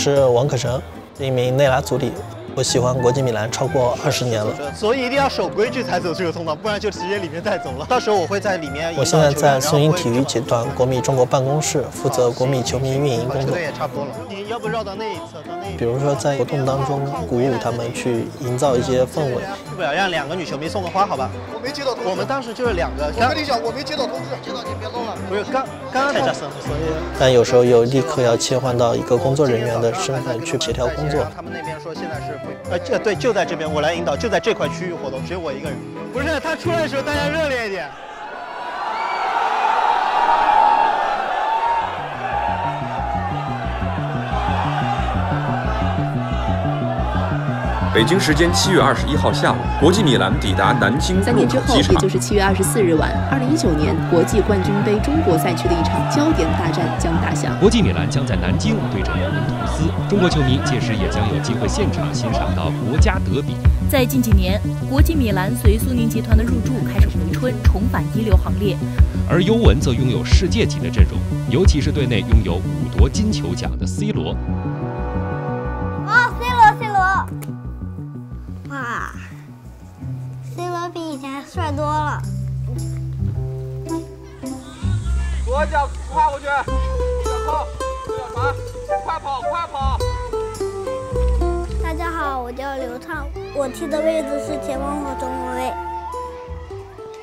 是王可成，一名内拉祖里。我喜欢国际米兰超过20年了，所以一定要守规矩才走这个通道，不然就直接里面带走了。到时候我会在里面。我现在在松鹰体育集团国米中国办公室负责国米球迷运营工作。对，也差不多了。你要不绕到那一侧，到那一侧。比如说在活动当中鼓舞他们，去营造一些氛围。要不要让2个女球迷送个花？好吧。我没接到通知。我们当时就是2个。我跟你讲，我没接到通知，接到你别动了。不是刚太大声，所以。但有时候又立刻要切换到一个工作人员的身份去协调工作。他们那边说现在是不，对。就在这边，我来引导，就在这块区域活动，只有我一个人。不是他出来的时候，大家热烈一点。北京时间7月21号下午，国际米兰抵达南京3年之后，也就是7月24日晚，2019年国际冠军杯中国赛区的一场焦点大战将打响。国际米兰将在南京对阵尤文图斯，中国球迷届时也将有机会现场欣赏到国家德比。在近几年，国际米兰随苏宁集团的入驻开始回春，重返一流行列。而尤文则拥有世界级的阵容，尤其是队内拥有5夺金球奖的 C 罗。C 罗。哇 ，C 罗比以前帅多了。左脚跨过去，小扣，小传，快跑！大家好，我叫刘畅，我踢的位置是前锋和中后卫。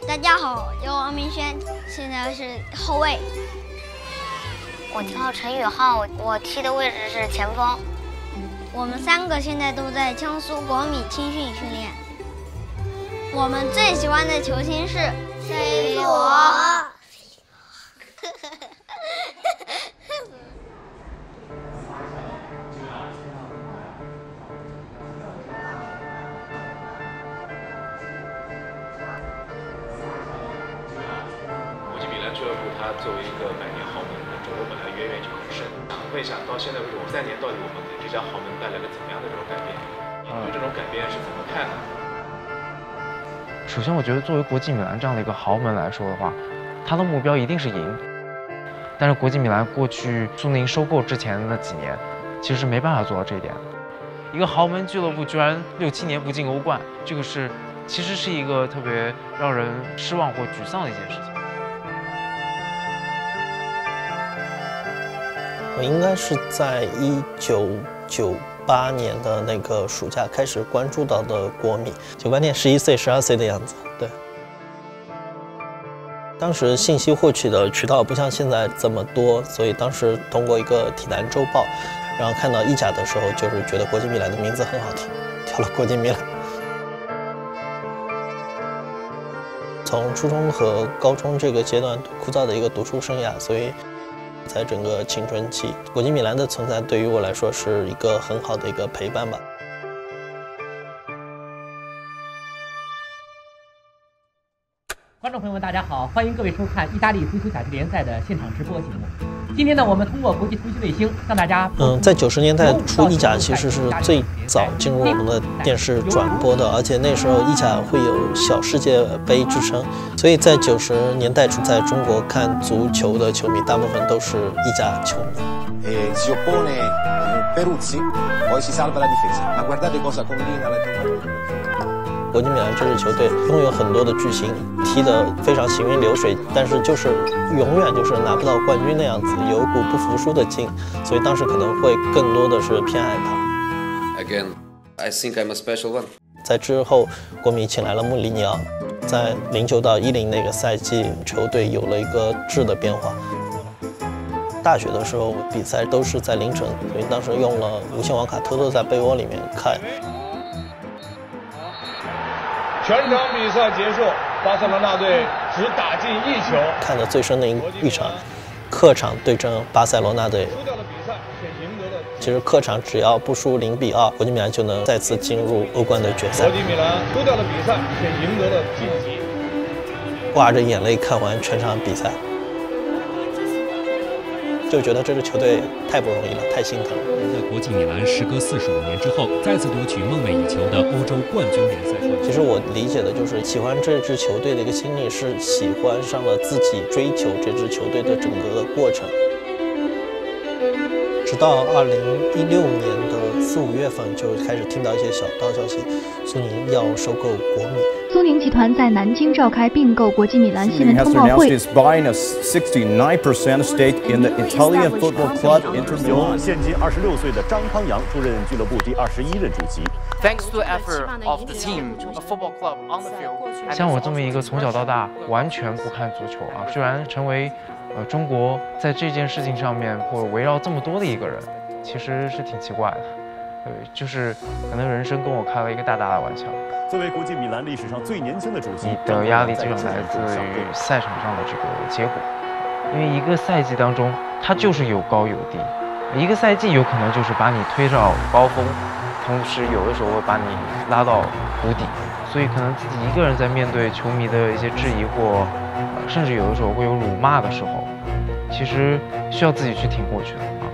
大家好，我叫王明轩，现在是后卫。我叫陈宇浩，我踢的位置是前锋。我们3个现在都在江苏国米青训训练。我们最喜欢的球星是 C 罗。国际米兰俱乐部它作为一个百年豪门，中国本来渊源就很深。问一下，到现在为止，3年到底我们给这家豪门带来了怎么样的这种改变？你对这种改变是怎么看的？首先，我觉得作为国际米兰这样的一个豪门来说的话，他的目标一定是赢。但是国际米兰过去苏宁收购之前的几年，其实是没办法做到这一点。一个豪门俱乐部居然6、7年不进欧冠，这个其实是一个特别让人失望或沮丧的一件事情。我应该是在1998年的那个暑假开始关注到的国米，98年11岁、12岁的样子。对，当时信息获取的渠道不像现在这么多，所以当时通过一个体坛周报，然后看到意甲的时候，就是觉得国际米兰的名字很好听，挑了国际米兰。从初中和高中这个阶段枯燥的一个读书生涯，所以在整个青春期，国际米兰的存在对于我来说是一个很好的一个陪伴吧。观众朋友们，大家好，欢迎各位收看意大利足球甲级联赛的现场直播节目。今天呢，我们通过国际足球卫星向大家在90年代初，意甲其实是最早进入我们的电视转播的，而且那时候意甲会有小世界杯之称，所以在90年代初，在中国看足球的球迷大部分都是意甲球迷。Si oppone Peruzzi, poi si salva la difesa. Ma guardate cosa combina la 国际米兰这支球队拥有很多的巨星，踢得非常行云流水，但是就是永远就是拿不到冠军那样子，有一股不服输的劲，所以当时可能会更多的是偏爱他。Again, I think I'm a special one. 在之后，国米请来了穆里尼奥，在09到10那个赛季，球队有了一个质的变化。大学的时候比赛都是在凌晨，所以当时用了无线网卡，偷偷在被窝里面看。全场比赛结束，巴塞罗那队只打进1球。看得最深的一场，客场对阵巴塞罗那队。输掉了比赛，却赢得了。其实客场只要不输0比2，国际米兰就能再次进入欧冠的决赛。国际米兰输掉了比赛，却赢得了晋级。挂着眼泪看完全场比赛，就觉得这支球队太不容易了，太心疼了。在国际米兰时隔45年之后，再次夺取梦寐以求的欧洲冠军联赛冠军。其实我理解的就是喜欢这支球队的一个心理，是喜欢上了自己追求这支球队的整个的过程。直直到2016年的4、5月份，就开始听到一些小道消息，苏宁要收购国米。苏宁集团在南京召开并购国际米兰新闻通报会。由现今26岁的张康阳出任俱乐部第21任主席。Thanks to the effort of the team, a football club on the field. 像我这么一个从小到大完全不看足球啊，居然成为中国在这件事情上面或者围绕这么多的一个人，其实是挺奇怪的。就是可能人生跟我开了一个大大的玩笑。作为国际米兰历史上最年轻的主席，你的压力基本来自于赛场上的这个结果，因为一个赛季当中它就是有高有低，一个赛季有可能就是把你推到高峰，同时有的时候会把你拉到谷底，所以可能自己一个人在面对球迷的一些质疑或甚至有的时候会有辱骂的时候，其实需要自己去挺过去的啊。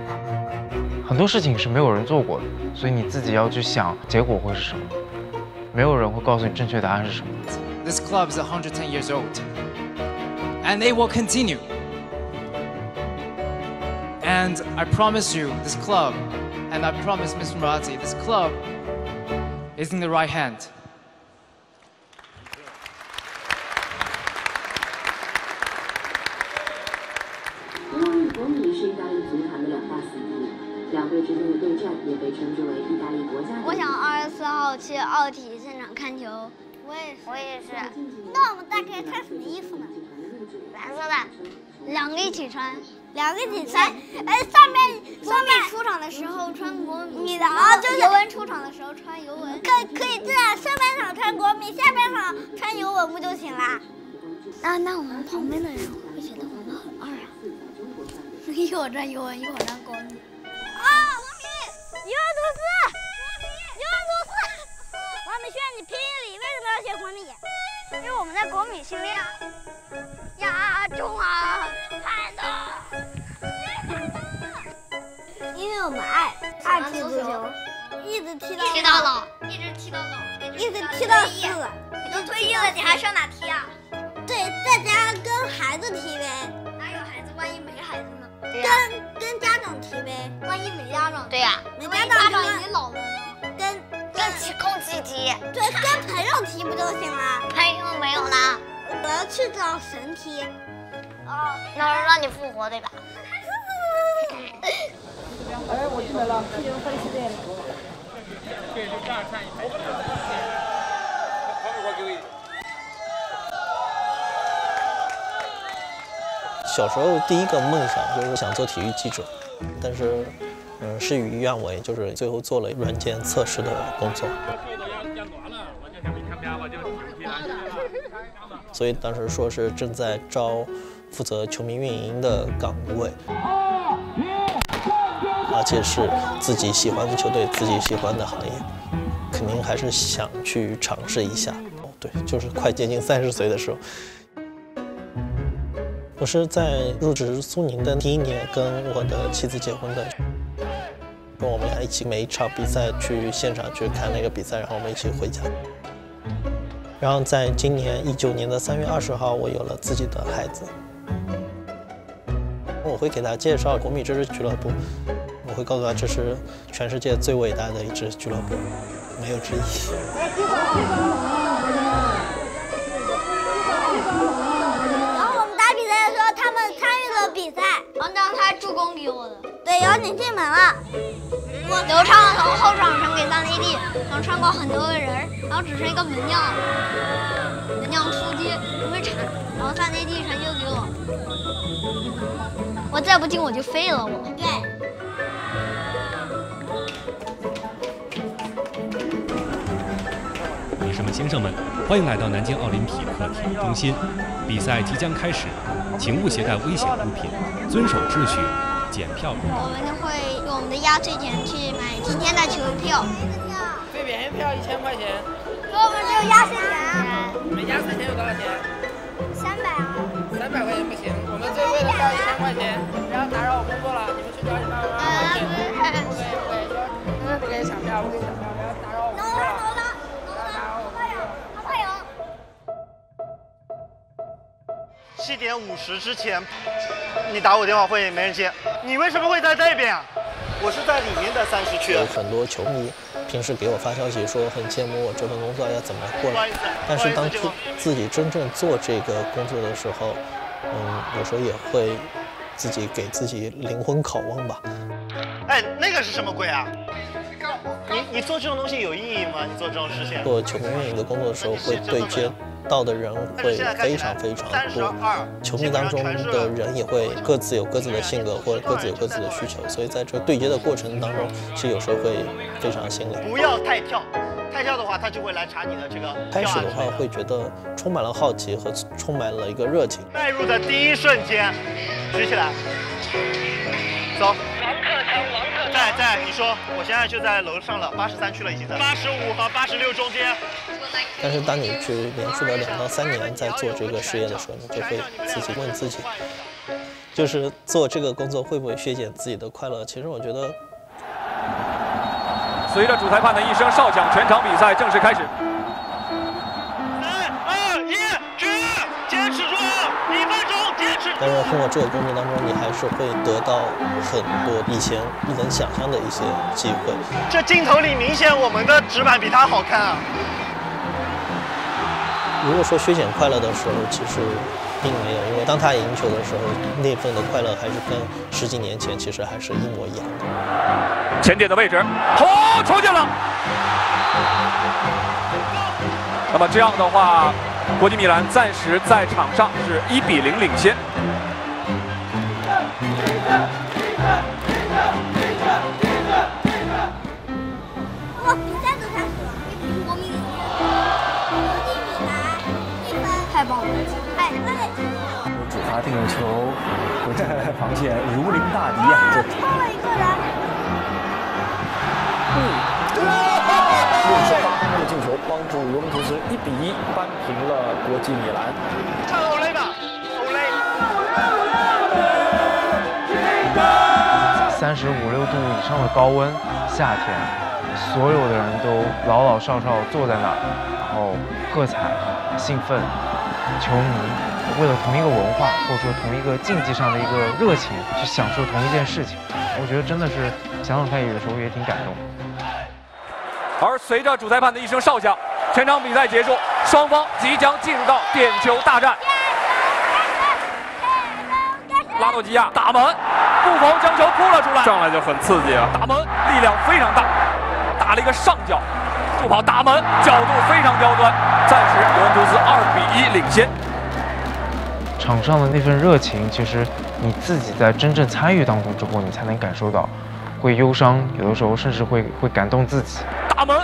很多事情是没有人做过的，所以你自己要去想结果会是什么。没有人会告诉你正确答案是什么。This club is 110 years old, and they will continue. And I promise you, this club, and I promise Mr. Murati, this club is in the right hand. 因为国米是意大利足坛的2大死敌，两队之间的对战也被称之为意大利国家。我想24号去奥体现场看球。我也是。那我们大概穿什么衣服呢？蓝色的，2个一起穿。2个一起穿。上面出场的时候穿国米的，就是尤文出场的时候穿尤文。可以这样，上半场穿国米，下半场穿尤文不就行啦？那我们旁边的人会觉得我们很二啊。一会儿穿尤文，一会儿穿国米。王明，尤文图斯，王明轩，你评语里为什么要写国米？因为我们在国米训练。呀，中啊，看的。因为我们爱踢足球，一直踢到老，一直踢到4。你都退役了，你还上哪踢啊？对，在家跟孩子踢呗。哪有孩子？万一没孩子呢？对呀。跟家长踢呗。万一没家长？对呀。没家长已经老了呢。跟空气踢。对，跟朋友踢不就行了？朋友没有啦。我要去找神踢。那是让你复活对吧？我进来了，这就分析对了。对，就这样看一排。小时候第一个梦想就是想做体育记者，但是事与愿违，就是最后做了软件测试的工作。所以当时说是正在招负责球迷运营的岗位，而且是自己喜欢的球队、自己喜欢的行业，肯定还是想去尝试一下。对，就是快接近30岁的时候。我是在入职苏宁的第1年跟我的妻子结婚的，我们俩一起每一场比赛去现场去看那个比赛，然后我们一起回家。然后在今年19年的3月20号，我有了自己的孩子。我会给他介绍国米这支俱乐部，我会告诉他这是全世界最伟大的一支俱乐部，没有之一。然后我们打比赛的时候，他们参与了比赛，然后他还助攻给我的。对，然后你进门了。我刘畅从后场传给3雷地，然后穿过很多个人，然后只剩一个门将出击准备铲，然后3雷地传球给我，我再不进我就废了我。对。女士们、先生们，欢迎来到南京奥林匹克体育中心。比赛即将开始，请勿携带危险物品，遵守秩序，检票。我们会用我们的压岁钱去买今天的球票。最便宜票1000块钱。可我们只有压岁钱啊。你们压岁钱有多少钱？300啊。300块钱不行，我们最贵的票1000块钱。不要打扰我工作了，你们去找你爸爸妈妈去。不可以抢票，不可以抢票，不要打扰我工作了。7点50之前，你打我电话会没人接，你为什么会在这边啊？我是在里面的30区。有很多球迷平时给我发消息说很羡慕我这份工作要怎么过来，但是当自己真正做这个工作的时候，有时候也会自己给自己灵魂拷问吧。哎，那个是什么鬼啊？你做这种东西有意义吗？你做这种事情？做球迷运营的工作的时候，会对接到的人会非常非常多，球迷当中的人也会各自有各自的性格，或者各自有各自的需求，所以在这对接的过程当中，其实有时候会非常心累。不要太跳，太跳的话，他就会来查你的这个。开始的话会觉得充满了好奇和充满了一个热情。迈入的第一瞬间，举起来，走。在，你说，我现在就在楼上了，83区了，已经在85和86中间。但是当你去连续的2到3年在做这个事业的时候，你就会自己问自己，就是做这个工作会不会削减自己的快乐？其实我觉得，随着主裁判的一声哨响，全场比赛正式开始。3、2、1，止！坚持住，1分钟，坚持。但是通过这个工作当中，你还是会得到很多以前不能想象的一些机会。这镜头里明显我们的纸板比他好看啊。如果说削减快乐的时候，其实并没有，因为当他赢球的时候，那份的快乐还是跟10几年前其实还是一模一样的。前点的位置，球进了。那么这样的话，国际米兰暂时在场上是1比0领先。哇，比赛都开始了，1比0国米领先，国际米兰1分，太棒了！哎，主罚定了球，国际防线如临大敌啊！这超了一个人。68的进球帮助尤文图斯1比1扳平了国际米兰。唱欧雷吧，欧雷。 35、6度以上的高温，夏天，所有的人都老老少少坐在那儿，然后喝彩、兴奋，球迷为了同一个文化或者说同一个竞技上的一个热情去享受同一件事情，我觉得真的是想想看，有的时候也挺感动。而随着主裁判的一声哨响，全场比赛结束，双方即将进入到点球大战。拉诺基亚打门，布冯将球扑了出来，上来就很刺激啊！打门力量非常大，打了一个上角，助跑打门，角度非常刁钻，暂时尤文图斯2比1领先。场上的那份热情，其实你自己在真正参与当中之后，你才能感受到，会忧伤，有的时候甚至会感动自己。打门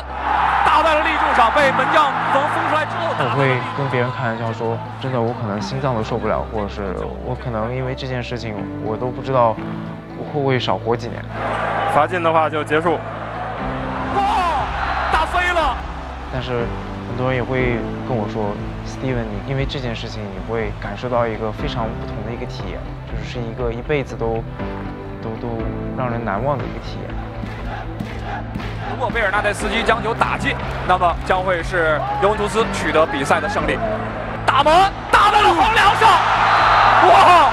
打在了立柱上，被门将封出来之后，我会跟别人开玩笑说，真的，我可能心脏都受不了，或者是我可能因为这件事情，我都不知道我会不会少活几年。罚进的话就结束。哇，打飞了！但是很多人也会跟我说 ，Steven， 你因为这件事情，你会感受到一个非常不同的一个体验，就是一个一辈子都让人难忘的一个体验。如果贝尔纳代斯基将球打进，那么将会是尤文图斯取得比赛的胜利。打门打在了横梁上，哇，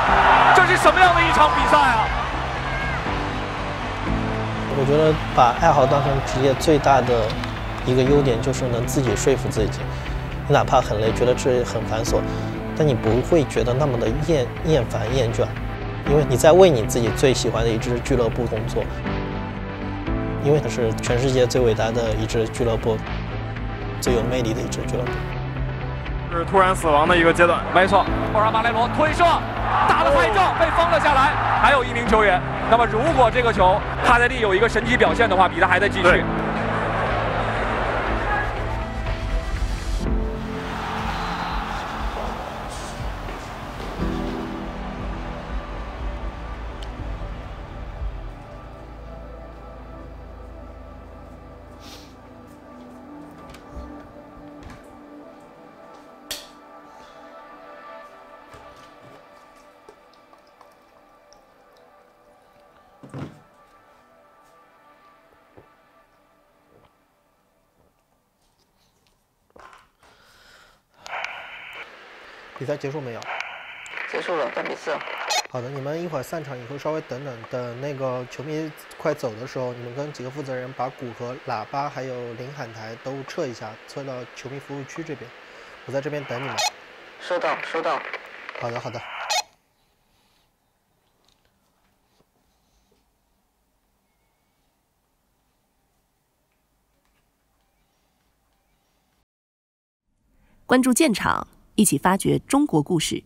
这是什么样的一场比赛啊！我觉得把爱好当成职业最大的一个优点就是能自己说服自己，你哪怕很累，觉得这很繁琐，但你不会觉得那么的厌烦厌倦，因为你在为你自己最喜欢的一支俱乐部工作。因为它是全世界最伟大的一支俱乐部，最有魅力的一支俱乐部。是突然死亡的一个阶段，没错。奥尔巴雷罗推射，打得太正，被封了下来。还有1名球员。那么如果这个球帕内利有一个神级表现的话，比赛还在继续。比赛结束没有？结束了，3比4。好的，你们一会儿散场以后稍微等等，等那个球迷快走的时候，你们跟几个负责人把鼓和喇叭还有领喊台都撤一下，撤到球迷服务区这边。我在这边等你们。收到，收到。好的，好的。关注现场，一起发掘中国故事。